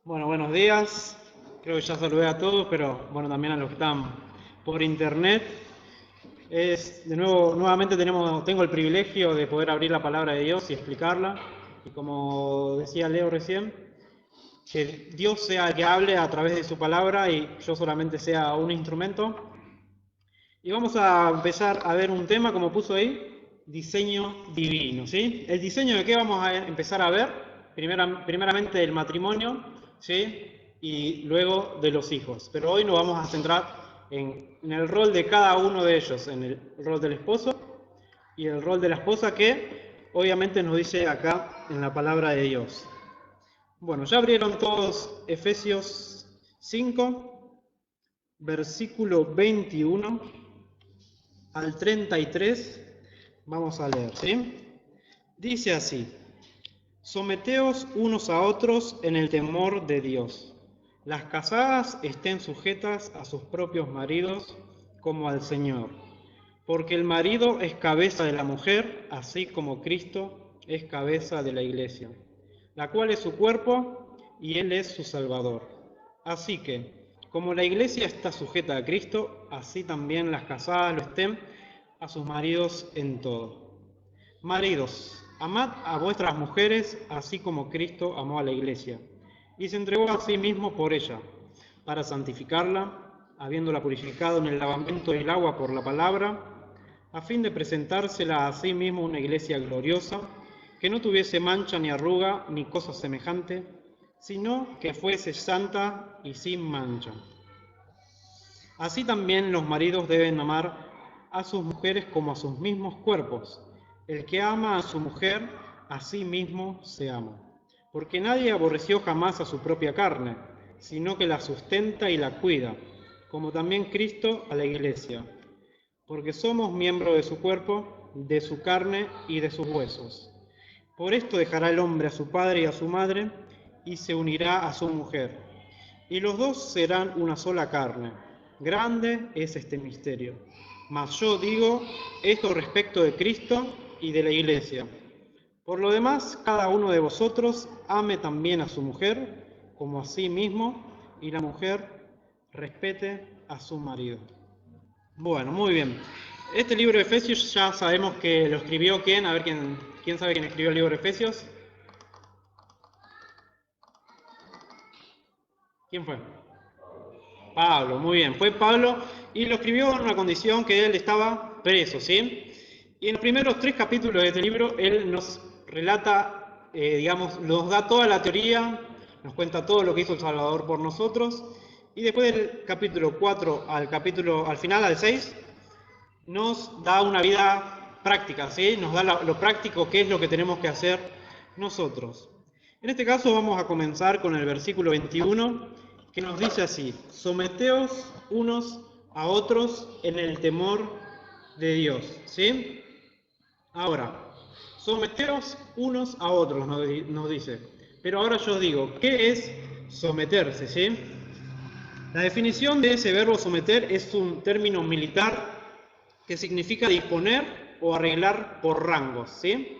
Bueno, buenos días. Creo que ya saludé a todos, pero bueno, también a los que están por internet. Nuevamente tengo el privilegio de poder abrir la palabra de Dios y explicarla. Y como decía Leo recién, que Dios sea el que hable a través de su palabra y yo solamente sea un instrumento. Y vamos a empezar a ver un tema, como puso ahí, diseño divino, ¿sí? El diseño de qué vamos a empezar a ver, primeramente el matrimonio, ¿sí? Y luego de los hijos. Pero hoy nos vamos a centrar en el rol de cada uno de ellos, en el rol del esposo y el rol de la esposa que obviamente nos dice acá en la palabra de Dios. Bueno, ya abrieron todos Efesios 5, versículo 21 al 33, vamos a leer, ¿sí? Dice así: someteos unos a otros en el temor de Dios. Las casadas estén sujetas a sus propios maridos como al Señor, porque el marido es cabeza de la mujer, así como Cristo es cabeza de la iglesia, la cual es su cuerpo y Él es su Salvador. Así que, como la iglesia está sujeta a Cristo, así también las casadas lo estén a sus maridos en todo. Maridos, amad a vuestras mujeres, así como Cristo amó a la iglesia, y se entregó a sí mismo por ella, para santificarla, habiéndola purificado en el lavamiento del agua por la palabra, a fin de presentársela a sí mismo una iglesia gloriosa, que no tuviese mancha ni arruga ni cosa semejante, sino que fuese santa y sin mancha. Así también los maridos deben amar a sus mujeres como a sus mismos cuerpos. El que ama a su mujer, a sí mismo se ama. Porque nadie aborreció jamás a su propia carne, sino que la sustenta y la cuida, como también Cristo a la iglesia. Porque somos miembros de su cuerpo, de su carne y de sus huesos. Por esto dejará el hombre a su padre y a su madre, y se unirá a su mujer, y los dos serán una sola carne. Grande es este misterio. Mas yo digo esto respecto de Cristo y de la iglesia. Por lo demás, cada uno de vosotros ame también a su mujer como a sí mismo, y la mujer respete a su marido. Bueno, muy bien. Este libro de Efesios ya sabemos que lo escribió quién. A ver, ¿quién sabe quién escribió el libro de Efesios? ¿Quién fue? Pablo, muy bien. Fue Pablo y lo escribió en una condición que él estaba preso, ¿sí? Y en los primeros 3 capítulos de este libro, él nos relata, nos da toda la teoría, nos cuenta todo lo que hizo el Salvador por nosotros. Y después del capítulo 4 al final, al 6, nos da una vida práctica, ¿sí? Nos da lo práctico, qué es lo que tenemos que hacer nosotros. En este caso vamos a comenzar con el versículo 21, que nos dice así: someteos unos a otros en el temor de Dios, ¿sí? Ahora, someteos unos a otros, nos dice. Pero ahora yo digo, ¿qué es someterse, sí? La definición de ese verbo someter es un término militar que significa disponer o arreglar por rangos, ¿sí?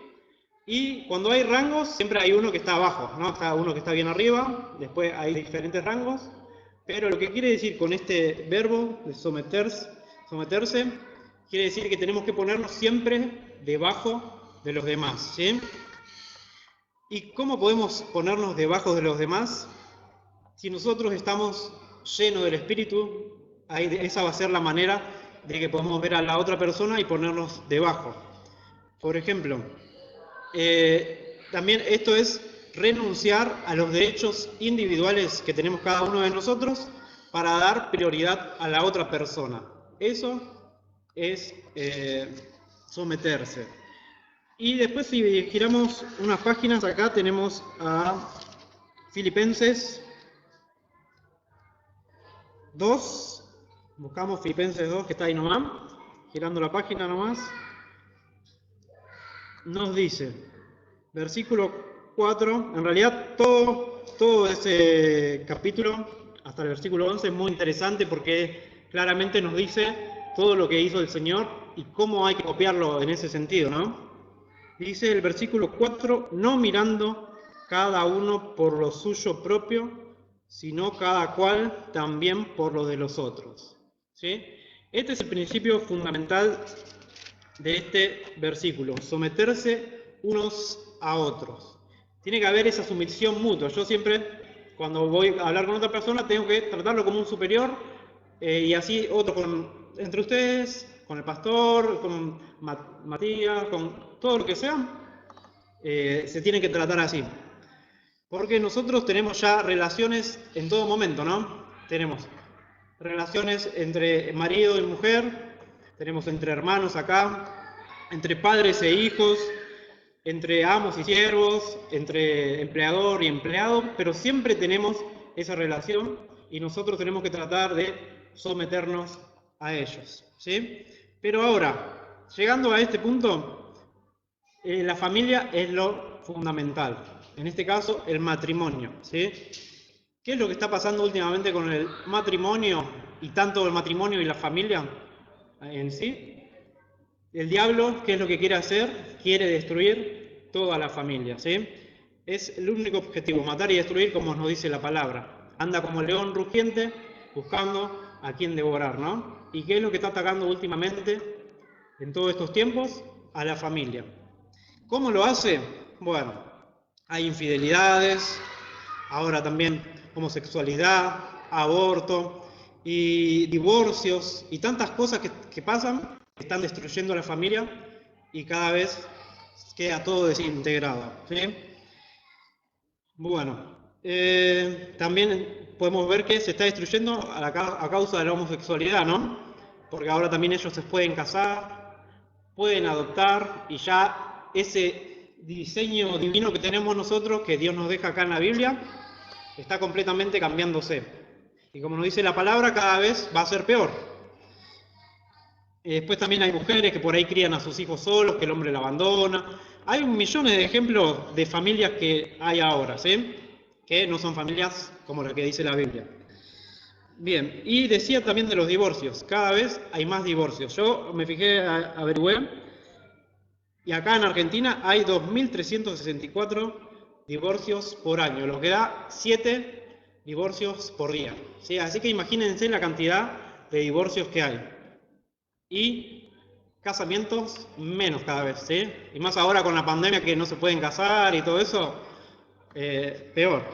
Y cuando hay rangos, siempre hay uno que está abajo, ¿no? Está uno que está bien arriba, después hay diferentes rangos, pero lo que quiere decir con este verbo de someterse, quiere decir que tenemos que ponernos siempre debajo de los demás, ¿sí? ¿Y cómo podemos ponernos debajo de los demás? Si nosotros estamos llenos del Espíritu, esa va a ser la manera de que podamos ver a la otra persona y ponernos debajo. Por ejemplo, también esto es renunciar a los derechos individuales que tenemos cada uno de nosotros para dar prioridad a la otra persona. Eso es someterse. Y después, si giramos unas páginas, acá tenemos a Filipenses 2, buscamos Filipenses 2, que está ahí nomás, girando la página nomás, nos dice, versículo 4, en realidad todo ese capítulo, hasta el versículo 11, es muy interesante porque claramente nos dice todo lo que hizo el Señor y cómo hay que copiarlo en ese sentido, ¿no? Dice el versículo 4, no mirando cada uno por lo suyo propio, sino cada cual también por los de los otros. ¿Sí? Este es el principio fundamental de este versículo, someterse unos a otros. Tiene que haber esa sumisión mutua. Yo siempre, cuando voy a hablar con otra persona, tengo que tratarlo como un superior y así otro entre ustedes, con el pastor, con Matías, con todo lo que sea, se tiene que tratar así. Porque nosotros tenemos ya relaciones en todo momento, ¿no? Tenemos relaciones entre marido y mujer, tenemos entre hermanos acá, entre padres e hijos, entre amos y siervos, entre empleador y empleado, pero siempre tenemos esa relación y nosotros tenemos que tratar de someternos a ellos, ¿sí? Pero ahora, llegando a este punto, la familia es lo fundamental. En este caso, el matrimonio, ¿sí? ¿Qué es lo que está pasando últimamente con el matrimonio y tanto el matrimonio y la familia en sí? El diablo, ¿qué es lo que quiere hacer? Quiere destruir toda la familia, ¿sí? Es el único objetivo, matar y destruir, como nos dice la palabra. Anda como león rugiente buscando a quien devorar, ¿no? ¿Y qué es lo que está atacando últimamente en todos estos tiempos? A la familia. ¿Cómo lo hace? Bueno, hay infidelidades, ahora también homosexualidad, aborto y divorcios y tantas cosas que pasan, que están destruyendo a la familia y cada vez queda todo desintegrado, ¿sí? Bueno, también podemos ver que se está destruyendo a causa de la homosexualidad, ¿no? Porque ahora también ellos se pueden casar, pueden adoptar y ya ese diseño divino que tenemos nosotros, que Dios nos deja acá en la Biblia, está completamente cambiándose. Y como nos dice la palabra, cada vez va a ser peor. Después también hay mujeres que por ahí crían a sus hijos solos, que el hombre la abandona. Hay millones de ejemplos de familias que hay ahora, ¿sí? Que no son familias como la que dice la Biblia. Bien, y decía también de los divorcios. Cada vez hay más divorcios. Yo me fijé, averigüé, y acá en Argentina hay 2.364 divorcios por año, lo que da 7 divorcios por día. ¿Sí? Así que imagínense la cantidad de divorcios que hay. Y casamientos menos cada vez, ¿sí? Y más ahora con la pandemia que no se pueden casar y todo eso, peor.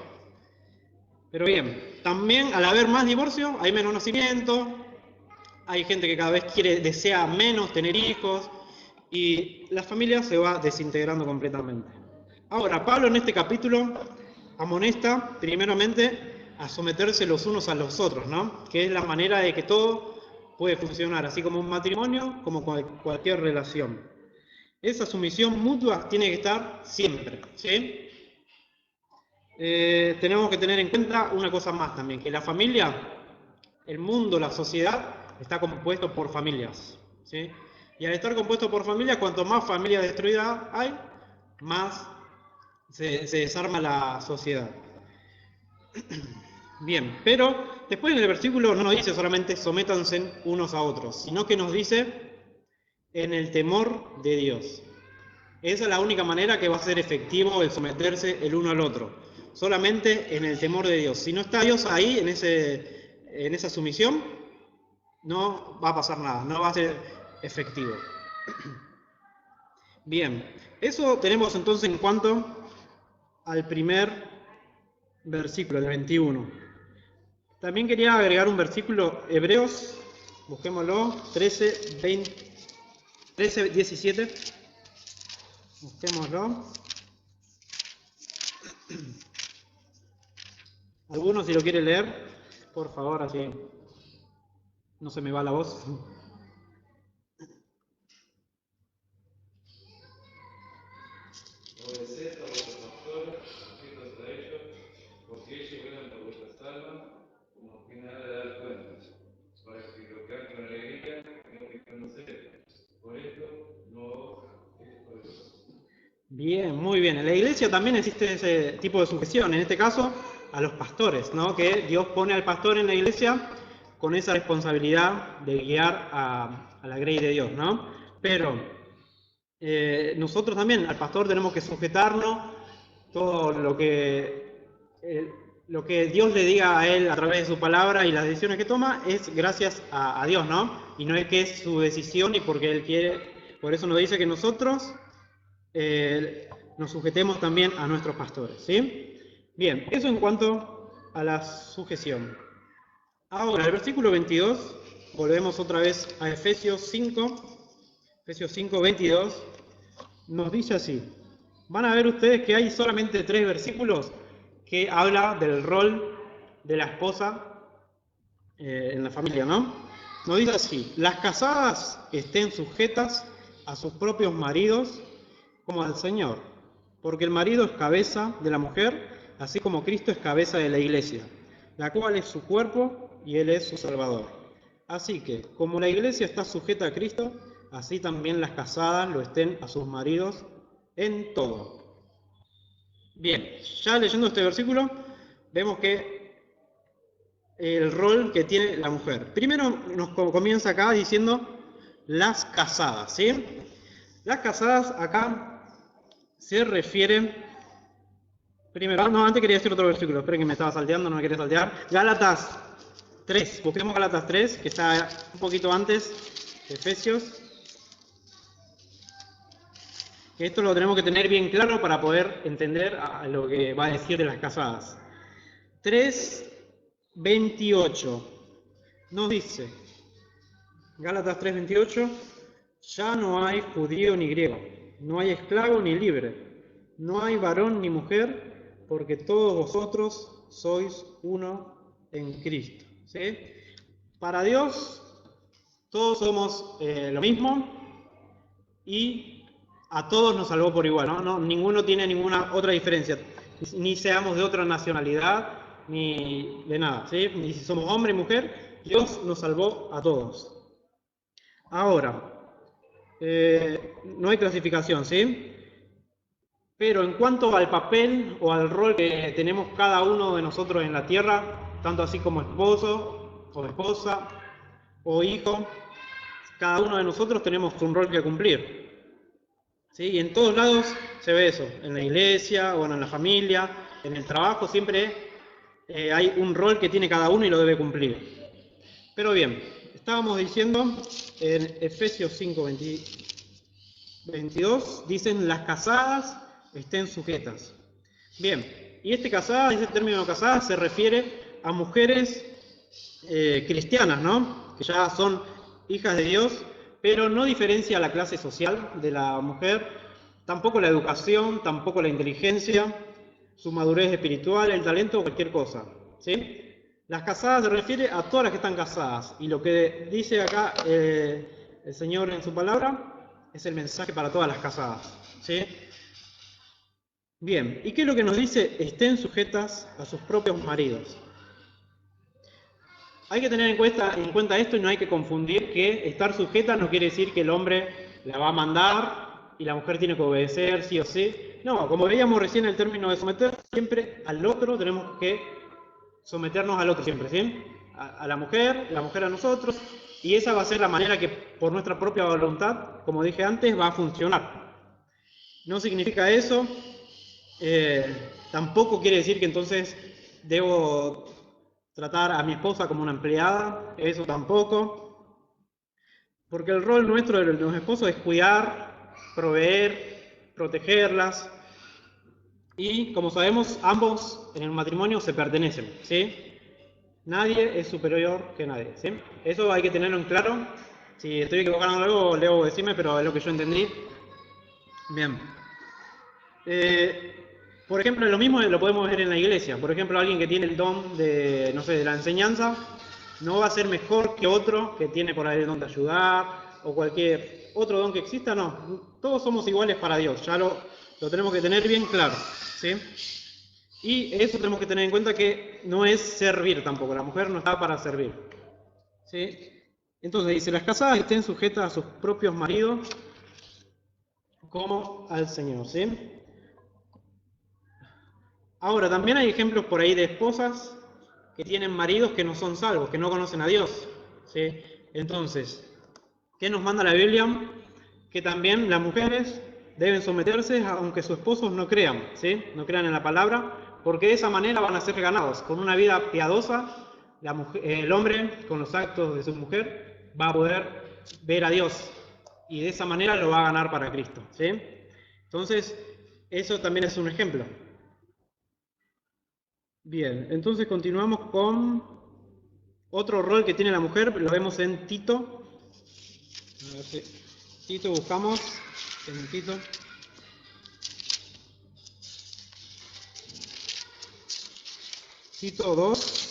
Pero bien, también al haber más divorcio hay menos nacimiento, hay gente que cada vez desea menos tener hijos y la familia se va desintegrando completamente. Ahora, Pablo en este capítulo amonesta primeramente a someterse los unos a los otros, ¿no? Que es la manera de que todo puede funcionar, así como un matrimonio, como cualquier relación. Esa sumisión mutua tiene que estar siempre, ¿sí? Tenemos que tener en cuenta una cosa más también, que la familia, el mundo, la sociedad, está compuesto por familias, ¿sí? Y al estar compuesto por familias, cuanto más familias destruidas hay, más se desarma la sociedad. Bien, pero después en el versículo no nos dice solamente sométanse unos a otros, sino que nos dice en el temor de Dios. Esa es la única manera que va a ser efectivo el someterse el uno al otro, solamente en el temor de Dios. Si no está Dios ahí, en esa sumisión, no va a pasar nada, no va a ser efectivo. Bien, eso tenemos entonces en cuanto al primer versículo, el 21. También quería agregar un versículo, Hebreos, busquémoslo, 13:17. Busquémoslo. Alguno si lo quiere leer, por favor, así no se me va la voz. Obedeced a vuestros pastores, sujetos a ellos, porque ellos velan por vuestras almas, como quien ha de dar cuentas, para que lo que hagan con alegría, no quejándose. Por esto no es por eso. Bien, muy bien. En la iglesia también existe ese tipo de sujeción, en este caso a los pastores, ¿no? Que Dios pone al pastor en la iglesia con esa responsabilidad de guiar a la grey de Dios, ¿no? Pero nosotros también, al pastor tenemos que sujetarnos todo lo que lo que Dios le diga a él a través de su palabra y las decisiones que toma es gracias a Dios, ¿no? Y no es que es su decisión y porque él quiere. Por eso nos dice que nosotros nos sujetemos también a nuestros pastores, ¿sí? Bien, eso en cuanto a la sujeción. Ahora, el versículo 22, volvemos otra vez a Efesios 5, 22, nos dice así. Van a ver ustedes que hay solamente 3 versículos que habla del rol de la esposa en la familia, ¿no? Nos dice así: las casadas estén sujetas a sus propios maridos como al Señor, porque el marido es cabeza de la mujer, así como Cristo es cabeza de la iglesia, la cual es su cuerpo y Él es su Salvador. Así que, como la iglesia está sujeta a Cristo, así también las casadas lo estén a sus maridos en todo. Bien, ya leyendo este versículo, vemos que el rol que tiene la mujer. Primero nos comienza acá diciendo las casadas, ¿sí? Las casadas acá se refieren. Primero, no, antes quería decir otro versículo, esperen que me estaba salteando, no me quería saltear. Gálatas 3, busquemos Gálatas 3, que está un poquito antes de Efesios. Esto lo tenemos que tener bien claro para poder entender a lo que va a decir de las casadas. 3:28 nos dice, Gálatas 3:28, ya no hay judío ni griego, no hay esclavo ni libre, no hay varón ni mujer, porque todos vosotros sois uno en Cristo. ¿Sí? Para Dios todos somos lo mismo y a todos nos salvó por igual, ¿no? Ninguno tiene ninguna otra diferencia, ni seamos de otra nacionalidad, ni de nada, ¿sí? Ni si somos hombre y mujer, Dios nos salvó a todos. Ahora, no hay clasificación, ¿sí? Pero en cuanto al papel o al rol que tenemos cada uno de nosotros en la tierra, tanto así como esposo o esposa o hijo, cada uno de nosotros tenemos un rol que cumplir. ¿Sí? Y en todos lados se ve eso, en la iglesia, bueno, en la familia, en el trabajo, siempre hay un rol que tiene cada uno y lo debe cumplir. Pero bien, estábamos diciendo en Efesios 5:22, dicen las casadas estén sujetas. Bien, y ese término casadas se refiere a mujeres cristianas, ¿no? Que ya son hijas de Dios, pero no diferencia la clase social de la mujer, tampoco la educación, tampoco la inteligencia, su madurez espiritual, el talento o cualquier cosa, ¿sí? Las casadas se refiere a todas las que están casadas, y lo que dice acá el Señor en su palabra es el mensaje para todas las casadas, ¿sí? Bien, ¿y qué es lo que nos dice? Estén sujetas a sus propios maridos. Hay que tener en cuenta esto y no hay que confundir que estar sujeta no quiere decir que el hombre la va a mandar y la mujer tiene que obedecer sí o sí. No, como veíamos recién el término de someter, siempre al otro tenemos que someternos al otro siempre, ¿sí? A la mujer a nosotros, y esa va a ser la manera que por nuestra propia voluntad, como dije antes, va a funcionar. No significa eso, tampoco quiere decir que entonces debo tratar a mi esposa como una empleada, eso tampoco, porque el rol nuestro de los esposos es cuidar, proveer, protegerlas, y como sabemos, ambos en el matrimonio se pertenecen, ¿sí? Nadie es superior que nadie, ¿sí? Eso hay que tenerlo en claro. Si estoy equivocando en algo, Leo, decime, pero es lo que yo entendí. Bien. Por ejemplo, lo mismo lo podemos ver en la iglesia. Por ejemplo, alguien que tiene el don de, no sé, de la enseñanza, no va a ser mejor que otro que tiene por ahí el don de ayudar, o cualquier otro don que exista, no. Todos somos iguales para Dios, ya lo tenemos que tener bien claro, ¿sí? Y eso tenemos que tener en cuenta que no es servir tampoco, la mujer no está para servir, ¿sí? Entonces dice, las casadas estén sujetas a sus propios maridos como al Señor, ¿sí? Ahora, también hay ejemplos por ahí de esposas que tienen maridos que no son salvos, que no conocen a Dios, ¿sí? Entonces, ¿qué nos manda la Biblia? Que también las mujeres deben someterse aunque sus esposos no crean, ¿sí? No crean en la palabra, porque de esa manera van a ser ganados. Con una vida piadosa, el hombre, con los actos de su mujer, va a poder ver a Dios y de esa manera lo va a ganar para Cristo, ¿sí? Entonces, eso también es un ejemplo. Bien, entonces continuamos con otro rol que tiene la mujer, lo vemos en Tito. A ver si Tito buscamos en Tito. Tito 2.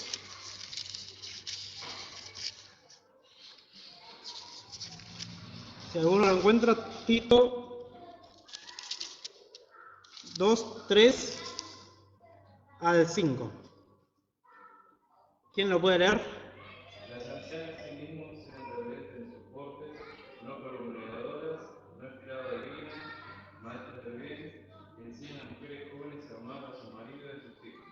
Si alguno lo encuentra, Tito 2, 3 al 5. ¿Quién lo puede leer? Las ancianas asimismo sean rebeldes en sus portes, no calumniadoras, no esclavas de vino, maestras de bien, que enseñan a mujeres jóvenes a amar a su marido y a sus hijos,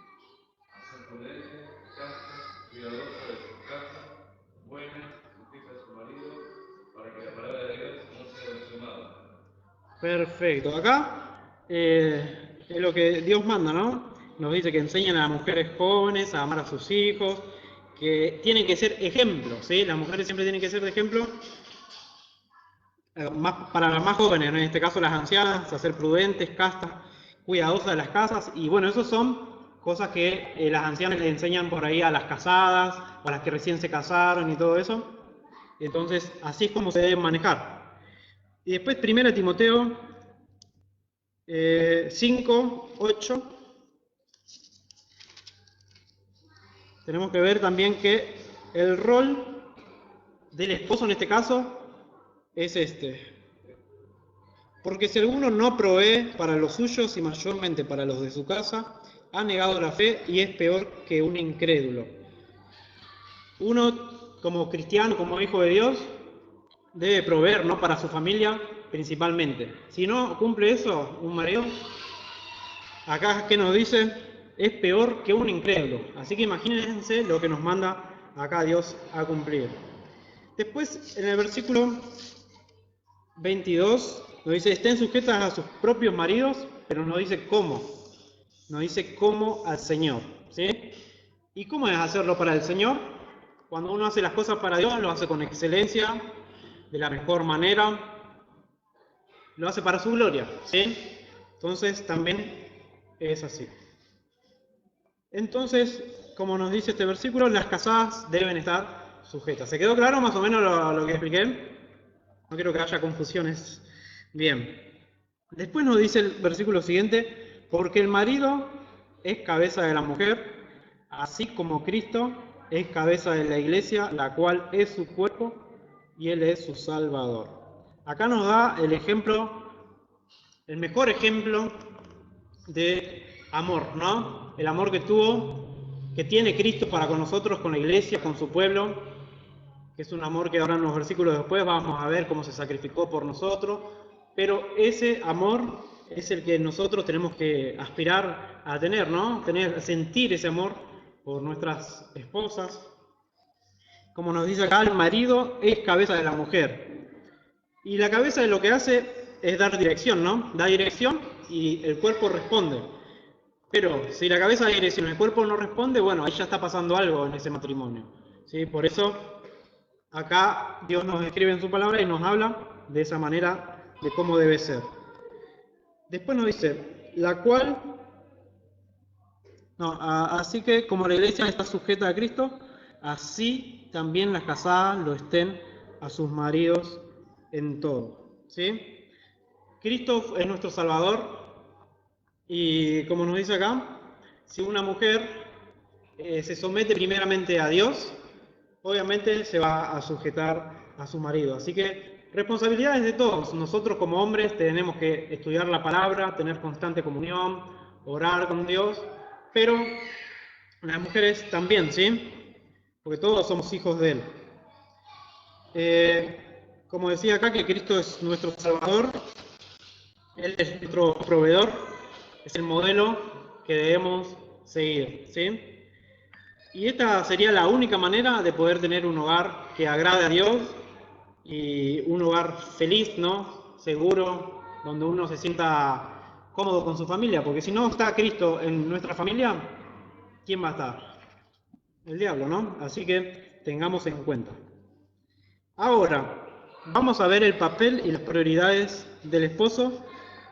a ser prudentes, castas, cuidadosas de sus casas, buenas, sujetas a su marido, para que la palabra de Dios no sea blasfemada. Perfecto. Acá es lo que Dios manda, ¿no? Nos dice que enseñan a las mujeres jóvenes a amar a sus hijos, que tienen que ser ejemplos, ¿sí? Las mujeres siempre tienen que ser de ejemplo, para las más jóvenes, ¿no? En este caso las ancianas, a ser prudentes, castas, cuidadosas de las casas, y bueno, eso son cosas que las ancianas les enseñan por ahí a las casadas, o a las que recién se casaron y todo eso. Entonces, así es como se deben manejar. Y después 1 Timoteo 5, 8. Tenemos que ver también que el rol del esposo en este caso es este. Porque si alguno no provee para los suyos y mayormente para los de su casa, ha negado la fe y es peor que un incrédulo. Uno, como cristiano, como hijo de Dios, debe proveer, ¿no?, para su familia principalmente. Si no cumple eso, un marido, acá que nos dice, es peor que un incrédulo. Así que imagínense lo que nos manda acá Dios a cumplir. Después, en el versículo 22, nos dice, estén sujetas a sus propios maridos, pero nos dice cómo. Nos dice cómo al Señor, ¿sí? ¿Y cómo es hacerlo para el Señor? Cuando uno hace las cosas para Dios, lo hace con excelencia, de la mejor manera, lo hace para su gloria, ¿sí? Entonces también es así. Entonces, como nos dice este versículo, las casadas deben estar sujetas. ¿Se quedó claro más o menos lo que expliqué? No quiero que haya confusiones. Bien. Después nos dice el versículo siguiente, porque el marido es cabeza de la mujer, así como Cristo es cabeza de la iglesia, la cual es su cuerpo y Él es su Salvador. Acá nos da el ejemplo, el mejor ejemplo de amor, ¿no? El amor que tiene Cristo para con nosotros, con la iglesia, con su pueblo, que es un amor que ahora en los versículos después vamos a ver cómo se sacrificó por nosotros, pero ese amor es el que nosotros tenemos que aspirar a tener, ¿no? Sentir ese amor por nuestras esposas. Como nos dice acá, el marido es cabeza de la mujer. Y la cabeza de lo que hace es dar dirección, ¿no? Da dirección y el cuerpo responde. Pero si la cabeza da dirección y el cuerpo no responde, bueno, ahí ya está pasando algo en ese matrimonio, ¿sí? Por eso acá Dios nos escribe en su palabra y nos habla de esa manera de cómo debe ser. Después nos dice, así que como la iglesia está sujeta a Cristo, así también las casadas lo estén a sus maridos en todo, ¿sí? Cristo es nuestro Salvador y como nos dice acá, si una mujer se somete primeramente a Dios, obviamente se va a sujetar a su marido. Así que responsabilidades de todos. Nosotros como hombres tenemos que estudiar la palabra, tener constante comunión, orar con Dios, pero las mujeres también, ¿sí? Porque todos somos hijos de Él. Como decía acá, que Cristo es nuestro Salvador, Él es nuestro proveedor, es el modelo que debemos seguir, ¿sí? Y esta sería la única manera de poder tener un hogar que agrade a Dios y un hogar feliz, ¿no? Seguro, donde uno se sienta cómodo con su familia, porque si no está Cristo en nuestra familia, ¿quién va a estar? El diablo, ¿no? Así que tengamos en cuenta. Ahora, vamos a ver el papel y las prioridades del esposo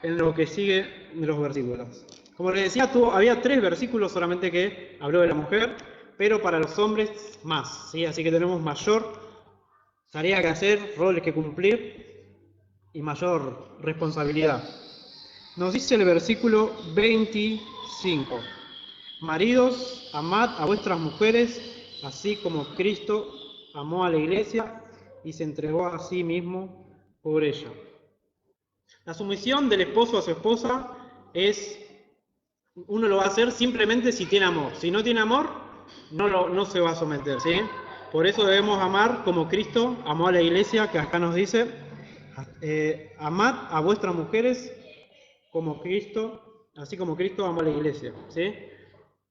en lo que sigue de los versículos. Como les decía, había 3 versículos solamente que habló de la mujer, pero para los hombres más, ¿sí? Así que tenemos mayor tarea que hacer, roles que cumplir y mayor responsabilidad. Nos dice el versículo 25. Maridos, amad a vuestras mujeres, así como Cristo amó a la iglesia y se entregó a sí mismo por ella. La sumisión del esposo a su esposa uno lo va a hacer simplemente si tiene amor. Si no tiene amor, no se va a someter, ¿sí? Por eso debemos amar como Cristo amó a la iglesia, que acá nos dice, amad a vuestras mujeres como Cristo, así como Cristo amó a la iglesia, ¿sí?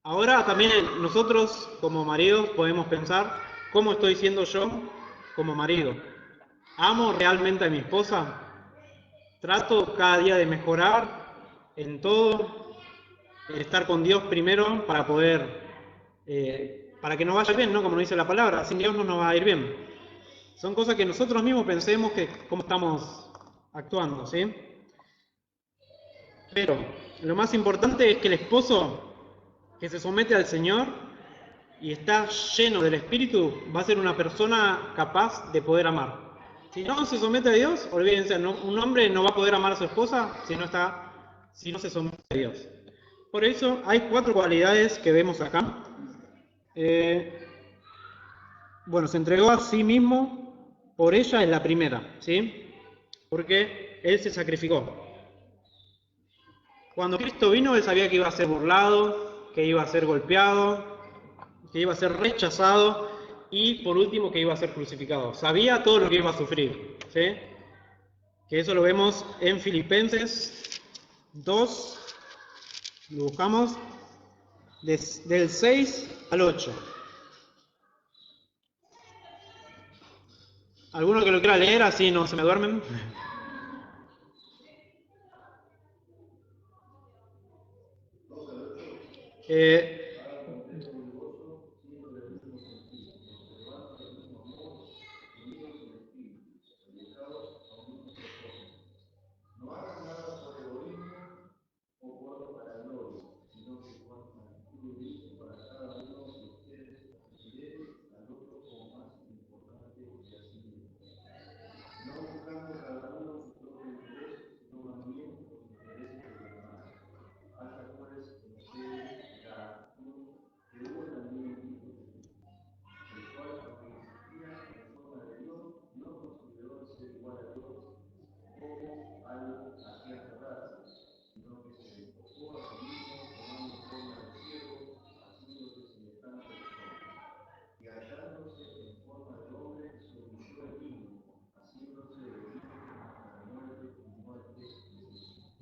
Ahora también nosotros como maridos podemos pensar, ¿cómo estoy siendo yo como marido? ¿Amo realmente a mi esposa? ¿Trato cada día de mejorar en todo? Estar con Dios primero para para que nos vaya bien, ¿no? Como nos dice la palabra, sin Dios no nos va a ir bien. Son cosas que nosotros mismos pensemos que cómo estamos actuando, ¿sí? Pero lo más importante es que el esposo que se somete al Señor y está lleno del Espíritu, va a ser una persona capaz de poder amar. Si no se somete a Dios, olvídense, un hombre no va a poder amar a su esposa si no se somete a Dios. Por eso hay 4 cualidades que vemos acá. Bueno, se entregó a sí mismo por ella en la primera, ¿sí? Porque Él se sacrificó. Cuando Cristo vino, Él sabía que iba a ser burlado, que iba a ser golpeado, que iba a ser rechazado y por último que iba a ser crucificado. Sabía todo lo que iba a sufrir, ¿sí? Que eso lo vemos en Filipenses 2, lo buscamos, del 6 al 8. ¿Alguno que lo quiera leer así no se me duermen? Eh,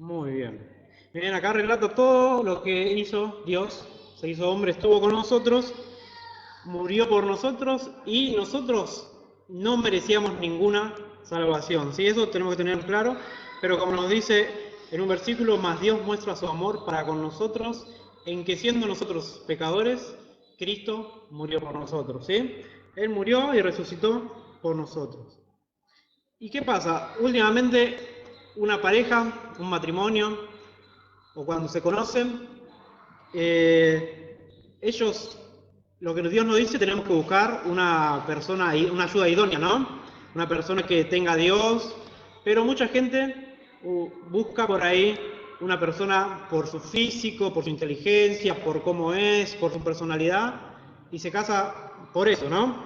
Muy bien. Miren, acá relato todo lo que hizo Dios. Se hizo hombre, estuvo con nosotros, murió por nosotros y nosotros no merecíamos ninguna salvación. ¿Sí? Eso tenemos que tener claro. Pero como nos dice en un versículo, más Dios muestra su amor para con nosotros, en que siendo nosotros pecadores, Cristo murió por nosotros. ¿Sí? Él murió y resucitó por nosotros. ¿Y qué pasa? Últimamente, una pareja, un matrimonio, o cuando se conocen, ellos, lo que Dios nos dice, tenemos que buscar una persona, una ayuda idónea, ¿no? Una persona que tenga a Dios, pero mucha gente busca por ahí una persona por su físico, por su inteligencia, por cómo es, por su personalidad, y se casa por eso, ¿no?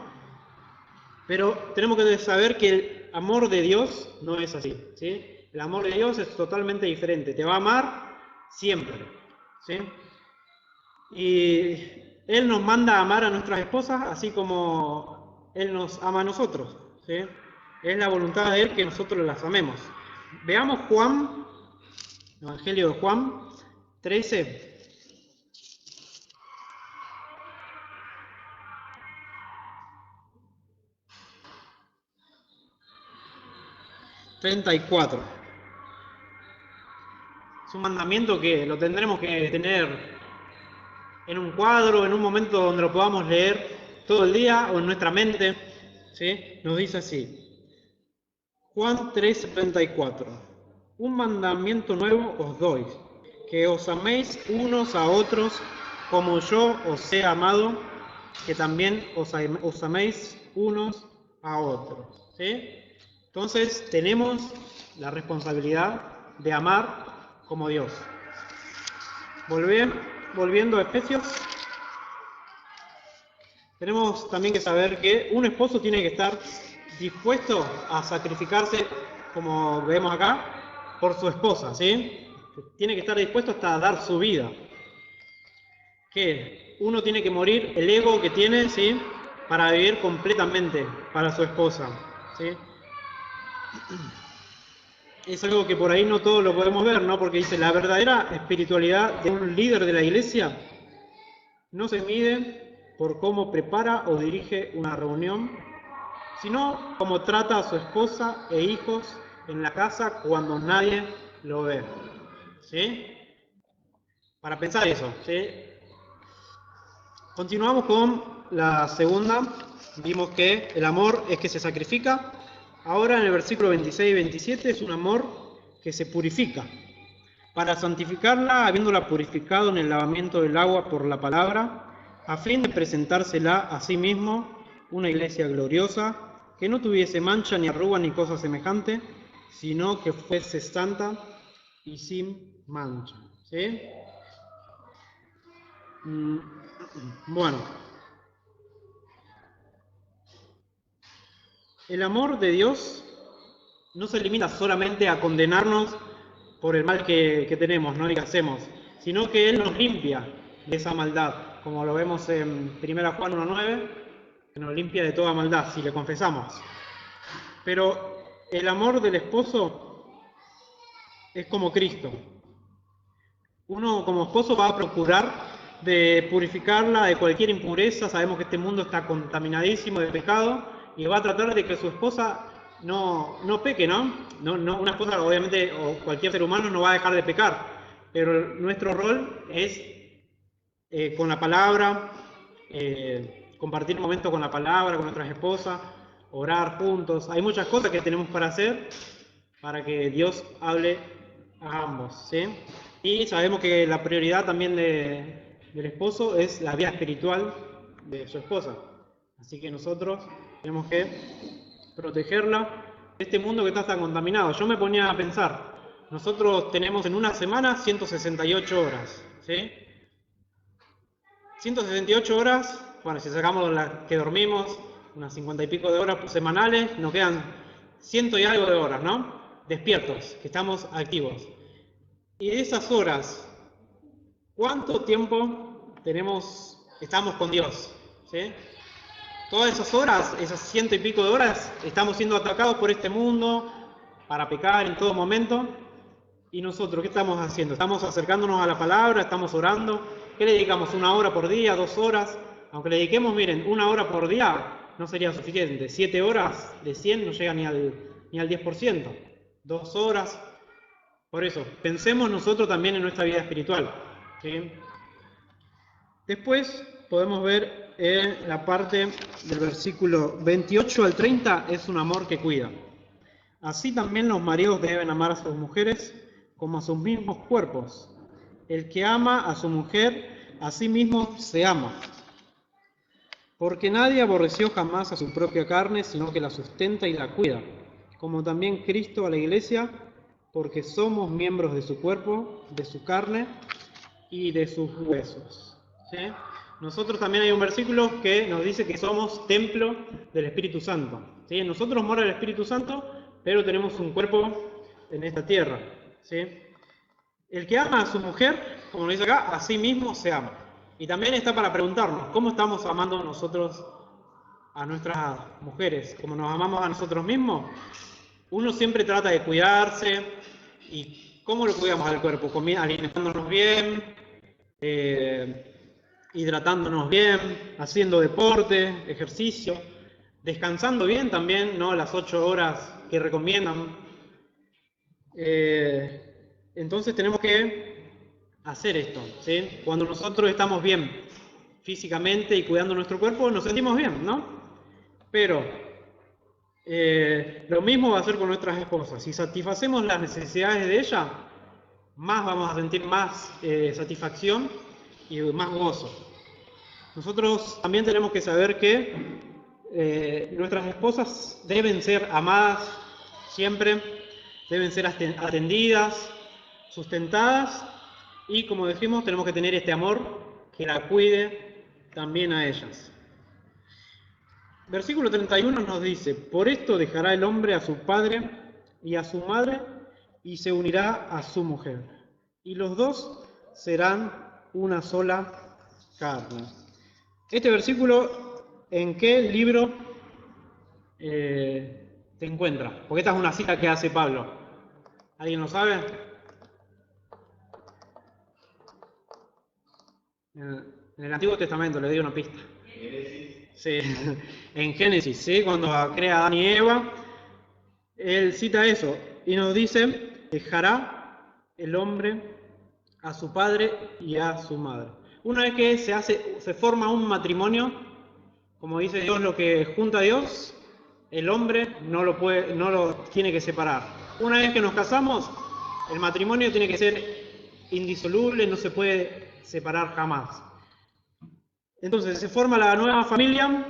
Pero tenemos que saber que el amor de Dios no es así, ¿sí? El amor de Dios es totalmente diferente. Te va a amar siempre, ¿sí? Y Él nos manda a amar a nuestras esposas así como Él nos ama a nosotros, ¿sí? Es la voluntad de Él que nosotros las amemos. Veamos Juan, Evangelio de Juan 13. 34. un mandamiento que lo tendremos que tener en un cuadro, en un momento donde lo podamos leer todo el día o en nuestra mente. ¿Sí? Nos dice así, Juan 3:74, un mandamiento nuevo os doy, que os améis unos a otros como yo os he amado, que también os améis unos a otros. ¿Sí? Entonces tenemos la responsabilidad de amar como Dios. Volviendo a Efesios, tenemos también que saber que un esposo tiene que estar dispuesto a sacrificarse, como vemos acá, por su esposa, ¿sí? Tiene que estar dispuesto hasta a dar su vida. Que uno tiene que morir el ego que tiene, ¿sí? Para vivir completamente para su esposa, ¿sí? Es algo que por ahí no todos lo podemos ver, ¿no? Porque dice, la verdadera espiritualidad de un líder de la iglesia no se mide por cómo prepara o dirige una reunión, sino cómo trata a su esposa e hijos en la casa cuando nadie lo ve. ¿Sí? Para pensar eso, ¿sí? Continuamos con la segunda. Vimos que el amor es que se sacrifica. Ahora en el versículo 26 y 27 es un amor que se purifica. Para santificarla, habiéndola purificado en el lavamiento del agua por la palabra, a fin de presentársela a sí mismo una iglesia gloriosa, que no tuviese mancha ni arruga ni cosa semejante, sino que fuese santa y sin mancha. ¿Sí? Bueno, el amor de Dios no se limita solamente a condenarnos por el mal que tenemos, ¿no? Y que hacemos, sino que Él nos limpia de esa maldad, como lo vemos en 1 Juan 1:9, que nos limpia de toda maldad si le confesamos. Pero el amor del esposo es como Cristo. Uno como esposo va a procurar de purificarla de cualquier impureza. Sabemos que este mundo está contaminadísimo de pecado y va a tratar de que su esposa no peque, ¿no? Una esposa, obviamente, o cualquier ser humano no va a dejar de pecar, pero nuestro rol es con la palabra, compartir momentos con la palabra, con nuestras esposas, orar juntos. Hay muchas cosas que tenemos para hacer para que Dios hable a ambos, ¿sí? Y sabemos que la prioridad también del esposo es la vida espiritual de su esposa. Así que nosotros tenemos que protegerla de este mundo que está tan contaminado. Yo me ponía a pensar, nosotros tenemos en una semana 168 horas, ¿sí? 168 horas, bueno, si sacamos las que dormimos, unas 50 y pico de horas semanales, nos quedan 100 y algo de horas, ¿no? Despiertos, que estamos activos. Y de esas horas, ¿cuánto tiempo estamos con Dios? ¿Sí? Todas esas horas, esas 100 y pico de horas, estamos siendo atacados por este mundo para pecar en todo momento. ¿Y nosotros qué estamos haciendo? ¿Estamos acercándonos a la palabra? ¿Estamos orando? ¿Qué le dedicamos? ¿1 hora por día? ¿2 horas? Aunque le dediquemos, miren, 1 hora por día no sería suficiente. 7 horas de 100 no llega ni al 10%. 2 horas. Por eso, pensemos nosotros también en nuestra vida espiritual. ¿Sí? Después podemos ver en la parte del versículo 28 al 30, es un amor que cuida. Así también los maridos deben amar a sus mujeres como a sus mismos cuerpos. El que ama a su mujer, a sí mismo se ama. Porque nadie aborreció jamás a su propia carne, sino que la sustenta y la cuida, como también Cristo a la iglesia, porque somos miembros de su cuerpo, de su carne y de sus huesos. ¿Sí? Nosotros también hay un versículo que nos dice que somos templo del Espíritu Santo. ¿Sí? En nosotros mora el Espíritu Santo, pero tenemos un cuerpo en esta tierra. ¿Sí? El que ama a su mujer, como lo dice acá, a sí mismo se ama. Y también está para preguntarnos, ¿cómo estamos amando nosotros a nuestras mujeres? ¿Cómo nos amamos a nosotros mismos? Uno siempre trata de cuidarse. ¿Y cómo lo cuidamos al cuerpo? Alimentándonos bien, hidratándonos bien, haciendo deporte, ejercicio, descansando bien también, ¿no? Las 8 horas que recomiendan. Entonces tenemos que hacer esto, ¿sí? Cuando nosotros estamos bien físicamente y cuidando nuestro cuerpo, nos sentimos bien, ¿no? Pero lo mismo va a ser con nuestras esposas. Si satisfacemos las necesidades de ellas, más vamos a sentir más satisfacción y más gozo. Nosotros también tenemos que saber que nuestras esposas deben ser amadas siempre, deben ser atendidas, sustentadas, y como decimos, tenemos que tener este amor que la cuide también a ellas. Versículo 31 nos dice: por esto dejará el hombre a su padre y a su madre, y se unirá a su mujer, y los dos serán una sola carne. Este versículo, ¿en qué libro te encuentra? Porque esta es una cita que hace Pablo. ¿Alguien lo sabe? En el Antiguo Testamento, le doy una pista. Sí, en Génesis, ¿sí? Cuando crea a Adán y Eva, él cita eso y nos dice: dejará el hombre a su padre y a su madre. Una vez que se forma un matrimonio, como dice Dios, lo que junta a Dios, el hombre no lo tiene que separar. Una vez que nos casamos, el matrimonio tiene que ser indisoluble, no se puede separar jamás. Entonces se forma la nueva familia,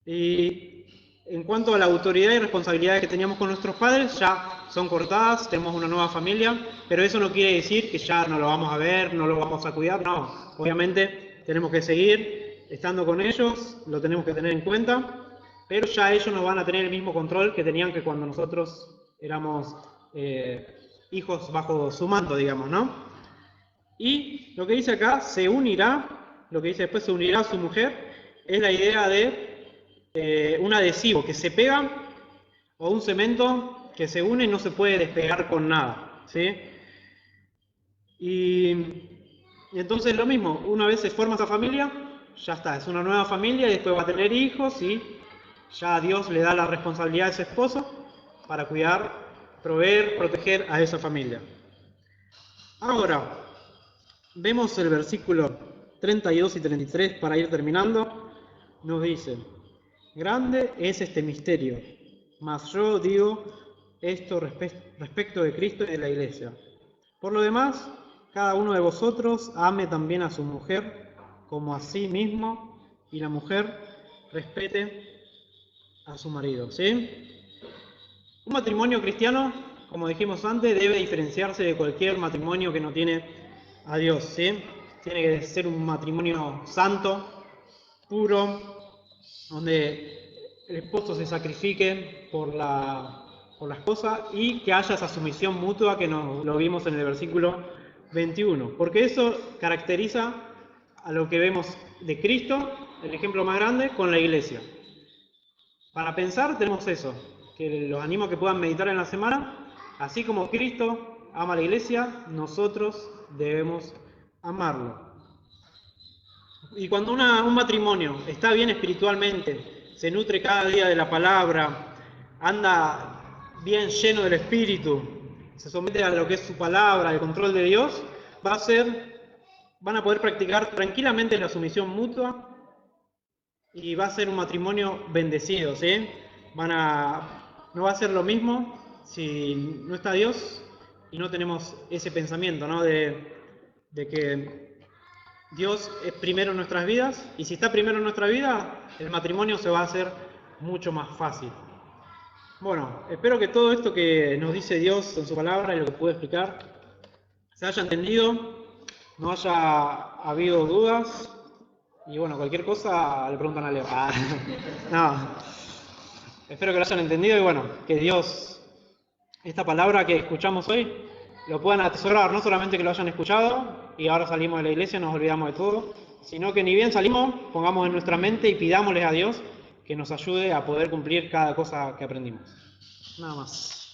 y en cuanto a la autoridad y responsabilidades que teníamos con nuestros padres, ya son cortadas, tenemos una nueva familia, pero eso no quiere decir que ya no lo vamos a ver, no lo vamos a cuidar, no. Obviamente tenemos que seguir estando con ellos, lo tenemos que tener en cuenta, pero ya ellos no van a tener el mismo control que tenían que cuando nosotros éramos hijos bajo su manto, digamos, ¿no? Y lo que dice acá, se unirá. Lo que dice después, se unirá a su mujer, es la idea de un adhesivo que se pega o un cemento que se une y no se puede despegar con nada, ¿sí? Y entonces lo mismo, una vez se forma esa familia, ya está, es una nueva familia y después va a tener hijos y ya Dios le da la responsabilidad a ese esposo para cuidar, proveer, proteger a esa familia. Ahora, vemos el versículo 32 y 33 para ir terminando. Nos dice: grande es este misterio, mas yo digo esto respecto de Cristo y de la Iglesia. Por lo demás, cada uno de vosotros ame también a su mujer como a sí mismo, y la mujer respete a su marido, ¿sí? Un matrimonio cristiano, como dijimos antes, debe diferenciarse de cualquier matrimonio que no tiene a Dios, ¿sí? Tiene que ser un matrimonio santo, puro, donde el esposo se sacrifique por la esposa y que haya esa sumisión mutua que lo vimos en el versículo 21. Porque eso caracteriza a lo que vemos de Cristo, el ejemplo más grande, con la Iglesia. Para pensar tenemos eso, que los animo a que puedan meditar en la semana. Así como Cristo ama a la Iglesia, nosotros debemos amarlo. Y cuando un matrimonio está bien espiritualmente, se nutre cada día de la palabra, anda bien lleno del Espíritu, se somete a lo que es su palabra, al control de Dios, van a poder practicar tranquilamente la sumisión mutua y va a ser un matrimonio bendecido, ¿sí? No va a ser lo mismo si no está Dios y no tenemos ese pensamiento, ¿no? De que Dios es primero en nuestras vidas, y si está primero en nuestra vida, el matrimonio se va a hacer mucho más fácil. Bueno, espero que todo esto que nos dice Dios en su palabra y lo que pude explicar se haya entendido, no haya habido dudas, y bueno, cualquier cosa le preguntan a Leo. No, espero que lo hayan entendido y bueno, que Dios, esta palabra que escuchamos hoy, lo puedan atesorar, no solamente que lo hayan escuchado y ahora salimos de la iglesia y nos olvidamos de todo, sino que ni bien salimos, pongamos en nuestra mente y pidámosle a Dios que nos ayude a poder cumplir cada cosa que aprendimos. Nada más.